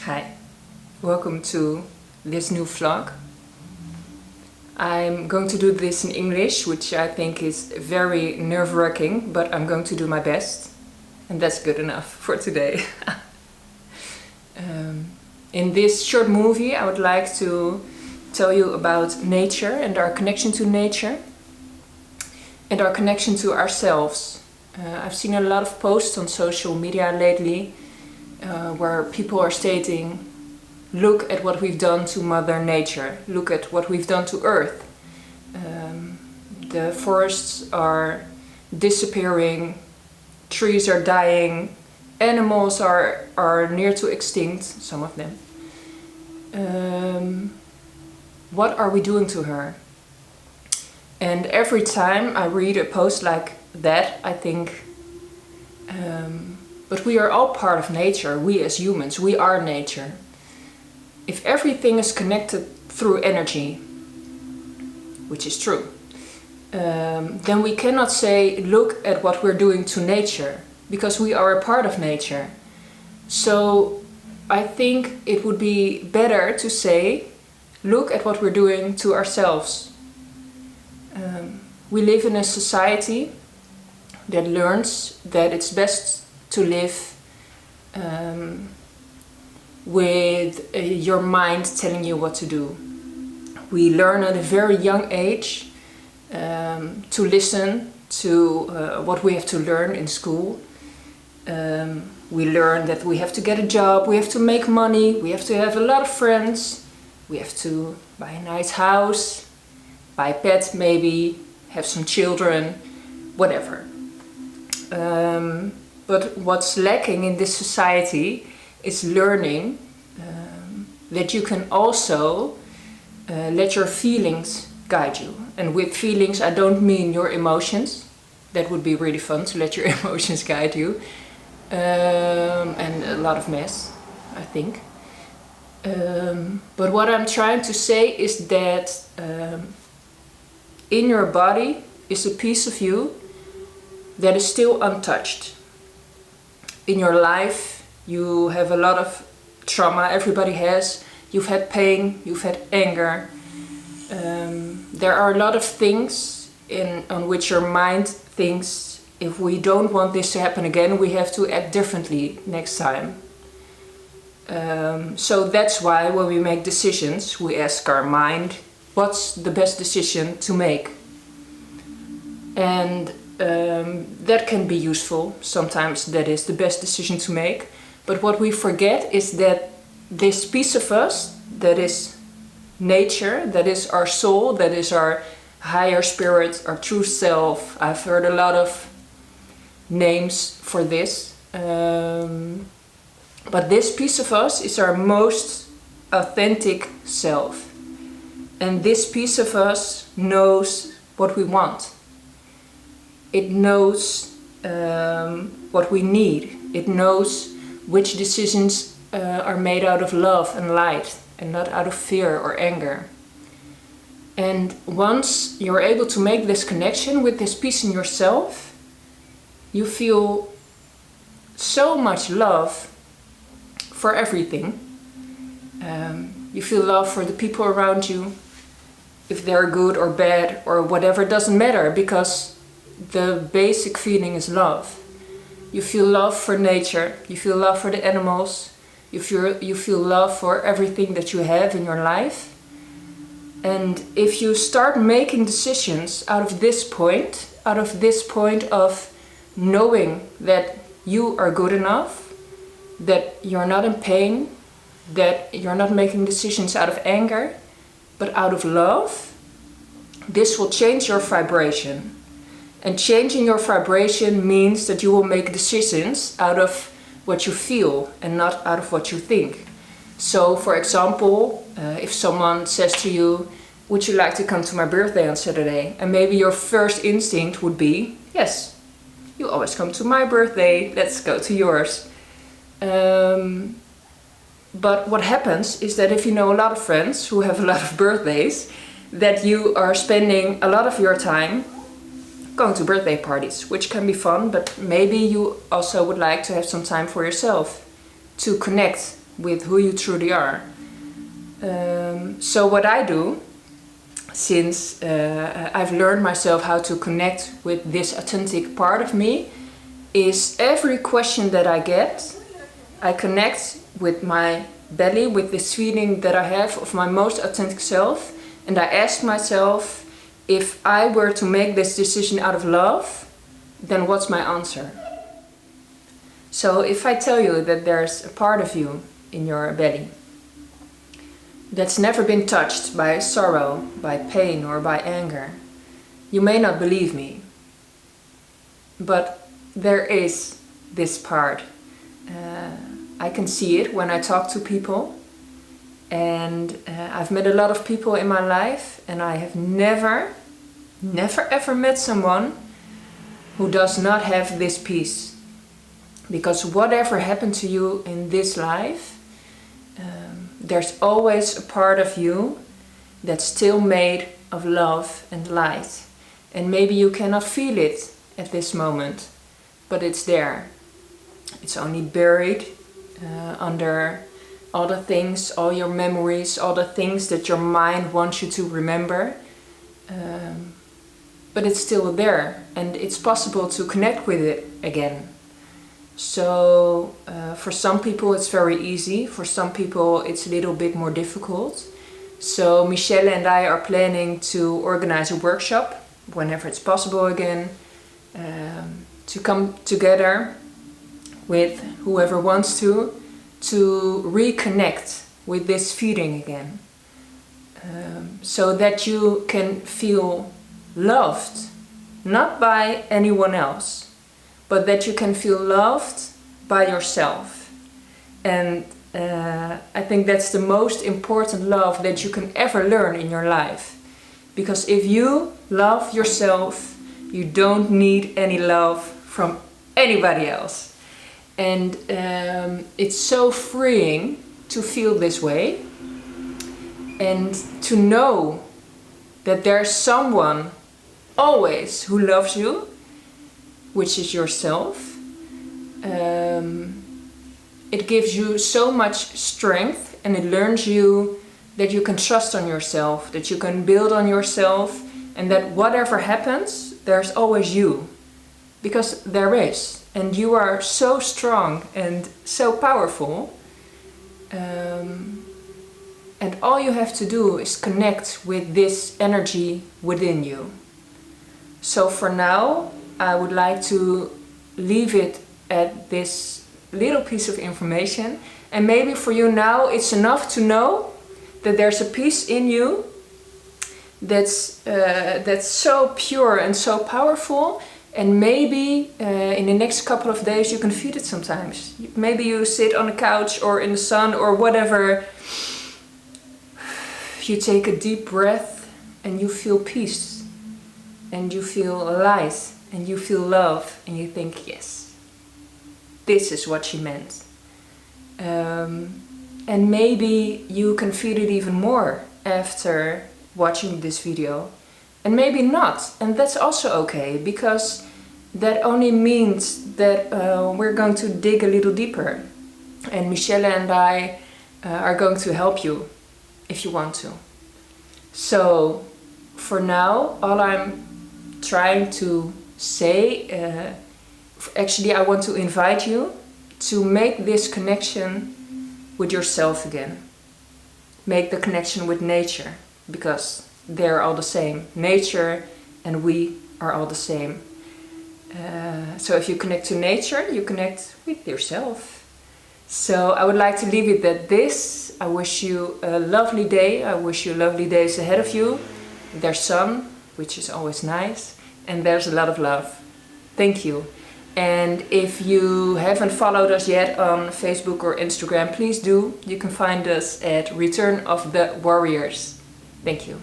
Hi, welcome to this new vlog. I'm going to do this in English, which I think is very nerve-wracking, but I'm going to do my best, and that's good enough for today. In this short movie, I would like to tell you about nature and our connection to nature and our connection to ourselves. I've seen a lot of posts on social media lately where people are stating, look at what we've done to Mother Nature, look at what we've done to Earth. The forests are disappearing, trees are dying, animals are near to extinct, some of them. What are we doing to her? And every time I read a post like that, I think, but we are all part of nature. We as humans, we are nature. If everything is connected through energy, which is true, then we cannot say, look at what we're doing to nature, because we are a part of nature. So I think it would be better to say, look at what we're doing to ourselves. We live in a society that learns that it's best to live with your mind telling you what to do. We learn at a very young age to listen to what we have to learn in school. We learn that we have to get a job, we have to make money, we have to have a lot of friends, we have to buy a nice house, buy a pet maybe, have some children, whatever. But what's lacking in this society is learning that you can also let your feelings guide you. And with feelings I don't mean your emotions. That would be really fun to let your emotions guide you. And a lot of mess, I think. But what I'm trying to say is that in your body is a piece of you that is still untouched. In your life you have a lot of trauma, everybody has. You've had pain, you've had anger. There are a lot of things on which your mind thinks, if we don't want this to happen again, we have to act differently next time. So that's why when we make decisions, we ask our mind, what's the best decision to make? And that can be useful. Sometimes that is the best decision to make. But what we forget is that this piece of us, that is nature, that is our soul, that is our higher spirit, our true self. I've heard a lot of names for this. But this piece of us is our most authentic self. And this piece of us knows what we want. It knows what we need. It knows which decisions are made out of love and light and not out of fear or anger. And once you're able to make this connection with this piece in yourself, you feel so much love for everything. You feel love for the people around you, if they're good or bad or whatever, it doesn't matter, because the basic feeling is love. You feel love for nature, you feel love for the animals, you feel love for everything that you have in your life. And if you start making decisions out of this point of knowing that you are good enough, that you're not in pain, that you're not making decisions out of anger, but out of love, this will change your vibration. And changing your vibration means that you will make decisions out of what you feel and not out of what you think. So, for example, if someone says to you, would you like to come to my birthday on Saturday? And maybe your first instinct would be, yes, you always come to my birthday, let's go to yours. But what happens is that if you know a lot of friends who have a lot of birthdays, that you are spending a lot of your time going to birthday parties, which can be fun, but maybe you also would like to have some time for yourself to connect with who you truly are. So what I do, since I've learned myself how to connect with this authentic part of me, is every question that I get, I connect with my belly, with this feeling that I have of my most authentic self, and I ask myself, if I were to make this decision out of love, then what's my answer? So if I tell you that there's a part of you in your belly that's never been touched by sorrow, by pain, or by anger, you may not believe me. But there is this part. I can see it when I talk to people. And I've met a lot of people in my life, and I have never ever met someone who does not have this peace. Because whatever happened to you in this life, there's always a part of you that's still made of love and light. And maybe you cannot feel it at this moment, but it's there. It's only buried under all the things, all your memories, all the things that your mind wants you to remember. But it's still there, and it's possible to connect with it again. So for some people it's very easy, for some people it's a little bit more difficult. So Michelle and I are planning to organize a workshop, whenever it's possible again, to come together with whoever wants to reconnect with this feeling again. So that you can feel loved, not by anyone else, but that you can feel loved by yourself. And I think that's the most important love that you can ever learn in your life. Because if you love yourself, you don't need any love from anybody else. And it's so freeing to feel this way, and to know that there's someone always who loves you, which is yourself. It gives you so much strength, and it learns you that you can trust on yourself, that you can build on yourself, and that whatever happens, there's always you. Because there is, and you are so strong and so powerful. And all you have to do is connect with this energy within you. So for now, I would like to leave it at this little piece of information. And maybe for you now, it's enough to know that there's a piece in you that's so pure and so powerful. And maybe in the next couple of days you can feel it sometimes. Maybe you sit on a couch or in the sun or whatever. You take a deep breath and you feel peace. And you feel light. And you feel love. And you think, yes, this is what she meant. And maybe you can feel it even more after watching this video. And maybe not, and that's also okay, because that only means that we're going to dig a little deeper. And Michelle and I are going to help you if you want to. So for now, all I'm trying to say, actually I want to invite you to make this connection with yourself again. Make the connection with nature, because they're all the same. Nature and we are all the same. So if you connect to nature, you connect with yourself. So I would like to leave it at this. I wish you a lovely day. I wish you lovely days ahead of you. There's sun, which is always nice. And there's a lot of love. Thank you. And if you haven't followed us yet on Facebook or Instagram, please do. You can find us at Return of the Warriors. Thank you.